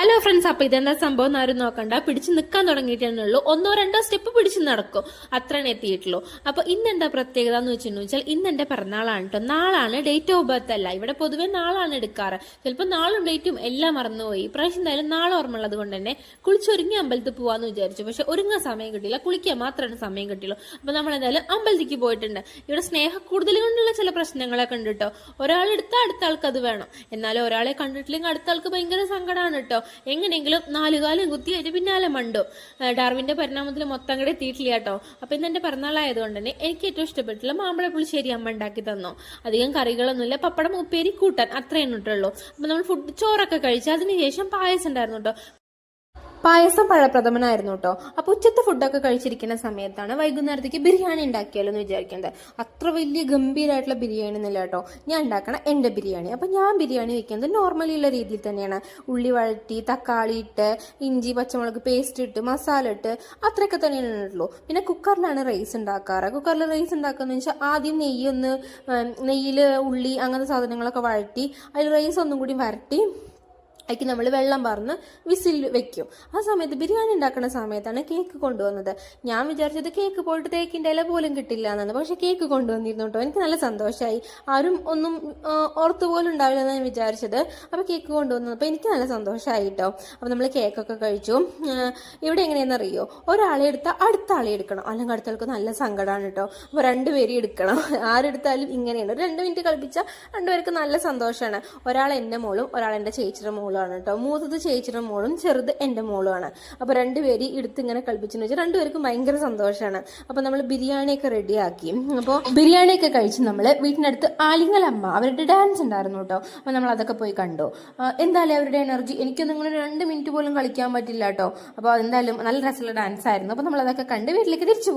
Hello friends, അപ്പൊ ഇതെന്താ സംഭവം ആരും നോക്കണ്ട. പിടിച്ചു നിൽക്കാൻ തുടങ്ങിയിട്ടുള്ളൂ. ഒന്നോ രണ്ടോ സ്റ്റെപ്പ് പിടിച്ചു നടക്കും, അത്രയാണ് എത്തിയിട്ടുള്ളൂ. അപ്പൊ ഇന്നെന്താ പ്രത്യേകത എന്ന് വെച്ചാൽ ഇന്ന് എന്റെ പിറന്നാളാണ് കേട്ടോ. നാളാണ്, ഡേറ്റ് ഓഫ് ബർത്ത് അല്ല. ഇവിടെ പൊതുവെ നാളാണ് എടുക്കാറ്. ചിലപ്പോൾ നാളും ഡേറ്റും എല്ലാം മറന്നുപോയി. ഇപ്രാവശ്യം എന്തായാലും നാളെ ഓർമ്മയുള്ളത് കൊണ്ട് തന്നെ കുളിച്ചൊരുങ്ങി അമ്പലത്തിൽ പോവാന്ന് വിചാരിച്ചു. പക്ഷെ ഒരുങ്ങാൻ സമയം കിട്ടിയില്ല, കുളിക്കാൻ മാത്രമാണ് സമയം കിട്ടിയുള്ളൂ. അപ്പൊ നമ്മൾ എന്തായാലും അമ്പലത്തിലേക്ക് പോയിട്ടുണ്ട്. ഇവിടെ സ്നേഹ കൂടുതൽ കൊണ്ടുള്ള ചില പ്രശ്നങ്ങളൊക്കെ ഉണ്ട് കേട്ടോ. ഒരാളെടുത്താൽ അടുത്ത ആൾക്ക് അത് വേണം. എന്നാലും ഒരാളെ കണ്ടിട്ടില്ലെങ്കിൽ അടുത്ത ആൾക്ക് ഭയങ്കര സങ്കടമാണ് കേട്ടോ. എങ്ങനെയെങ്കിലും നാലുകാലം കുത്തിയായിട്ട് പിന്നാലെ മണ്ടും. ഡാർവിന്റെ പരിണാമത്തിൽ മൊത്തം കൂടെ എത്തിയിട്ടില്ല കേട്ടോ. അപ്പൊ ഇന്ന് എന്റെ പിറന്നാളായതുകൊണ്ട് തന്നെ എനിക്ക് ഏറ്റവും ഇഷ്ടപ്പെട്ടുള്ള മാമ്പഴ പുളിശ്ശേരി അമ്മ ഉണ്ടാക്കി തന്നു. അധികം കറികളൊന്നുമില്ല, പപ്പടം ഉപ്പേരി കൂട്ടാൻ അത്രയും ഇട്ടുള്ളൂ. അപ്പൊ നമ്മൾ ചോറൊക്കെ കഴിച്ചു. അതിനുശേഷം പായസം ഉണ്ടായിരുന്നു കേട്ടോ. പായസം പഴപ്രഥമനായിരുന്നു കേട്ടോ. അപ്പൊ ഉച്ചത്തെ ഫുഡൊക്കെ കഴിച്ചിരിക്കുന്ന സമയത്താണ് വൈകുന്നേരത്തേക്ക് ബിരിയാണി ഉണ്ടാക്കിയാലോ എന്ന് വിചാരിക്കുന്നത്. അത്ര വലിയ ഗംഭീരമായിട്ടുള്ള ബിരിയാണി ഒന്നുമില്ല കേട്ടോ. ഞാൻ ഉണ്ടാക്കണം എന്റെ ബിരിയാണി. അപ്പൊ ഞാൻ ബിരിയാണി വെക്കുന്നത് നോർമലി ഉള്ള രീതിയിൽ തന്നെയാണ്. ഉള്ളി വഴറ്റി, തക്കാളി ഇട്ട്, ഇഞ്ചി പച്ചമുളക് പേസ്റ്റ് ഇട്ട്, മസാല ഇട്ട്, അത്രയൊക്കെ തന്നെയാണ് ഉള്ളൂ. പിന്നെ കുക്കറിലാണ് റൈസ് ഉണ്ടാക്കാറ്. കുക്കറിൽ റൈസ് ഉണ്ടാക്കാന്ന് വെച്ചാൽ ആദ്യം നെയ്യിൽ ഉള്ളി അങ്ങനത്തെ സാധനങ്ങളൊക്കെ വഴറ്റി അതിൽ റൈസ് ഒന്നും കൂടി വരട്ടി അതിക്ക് നമ്മൾ വെള്ളം പറഞ്ഞ് വിസിൽ വെക്കും. ആ സമയത്ത് ബിരിയാണി ഉണ്ടാക്കുന്ന സമയത്താണ് കേക്ക് കൊണ്ടുവന്നത്. ഞാൻ വിചാരിച്ചത് കേക്ക് പോയിട്ട് തേക്കിൻ്റെ ഇല പോലും കിട്ടില്ല എന്നാണ്. പക്ഷെ കേക്ക് കൊണ്ടുവന്നിരുന്നു കേട്ടോ. എനിക്ക് നല്ല സന്തോഷമായി. ആരും ഒന്നും ഓർത്തുപോലും ഉണ്ടാവില്ല എന്നാണ് ഞാൻ വിചാരിച്ചത്. അപ്പോൾ കേക്ക് കൊണ്ടുവന്നപ്പോൾ എനിക്ക് നല്ല സന്തോഷമായി കേട്ടോ. അപ്പോൾ നമ്മൾ കേക്കൊക്കെ കഴിച്ചു. ഇവിടെ എങ്ങനെയാണെന്നറിയോ, ഒരാളെ എടുത്താൽ അടുത്ത ആളെ എടുക്കണം, അല്ലെങ്കിൽ അടുത്ത ആൾക്ക് നല്ല സങ്കടമാണ് കേട്ടോ. അപ്പോൾ രണ്ടുപേരും എടുക്കണം. ആരെടുത്താലും ഇങ്ങനെയാണ്. ഒരു 2 മിനിറ്റ് കളിപ്പിച്ചാൽ രണ്ടുപേർക്ക് നല്ല സന്തോഷമാണ്. ഒരാൾ എൻ്റെ മോളും ഒരാൾ എൻ്റെ ചേച്ചിയുടെ മോളും കേട്ടോ. മൂത്തത് ചേച്ചിയുടെ മോളും ചെറുത് എൻ്റെ മോളുമാണ്. അപ്പൊ രണ്ടുപേര് എടുത്ത് ഇങ്ങനെ കളിപ്പിച്ചെന്ന് വെച്ചാൽ രണ്ടുപേർക്കും ഭയങ്കര സന്തോഷമാണ്. അപ്പൊ നമ്മൾ ബിരിയാണിയൊക്കെ റെഡിയാക്കി. അപ്പോൾ ബിരിയാണിയൊക്കെ കഴിച്ച് നമ്മൾ വീട്ടിനടുത്ത് ആലിങ്ങലമ്മ അവരുടെ ഡാൻസ് ഉണ്ടായിരുന്നു കേട്ടോ. അപ്പൊ നമ്മൾ അതൊക്കെ പോയി കണ്ടു. എന്തായാലും അവരുടെ എനർജി എനിക്കൊന്നും ഇങ്ങനെ 2 മിനിറ്റ് പോലും കളിക്കാൻ പറ്റില്ല കേട്ടോ. അപ്പോൾ എന്തായാലും നല്ല രസമുള്ള ഡാൻസ് ആയിരുന്നു. അപ്പൊ നമ്മൾ അതൊക്കെ കണ്ട് വീട്ടിലേക്ക് തിരിച്ചു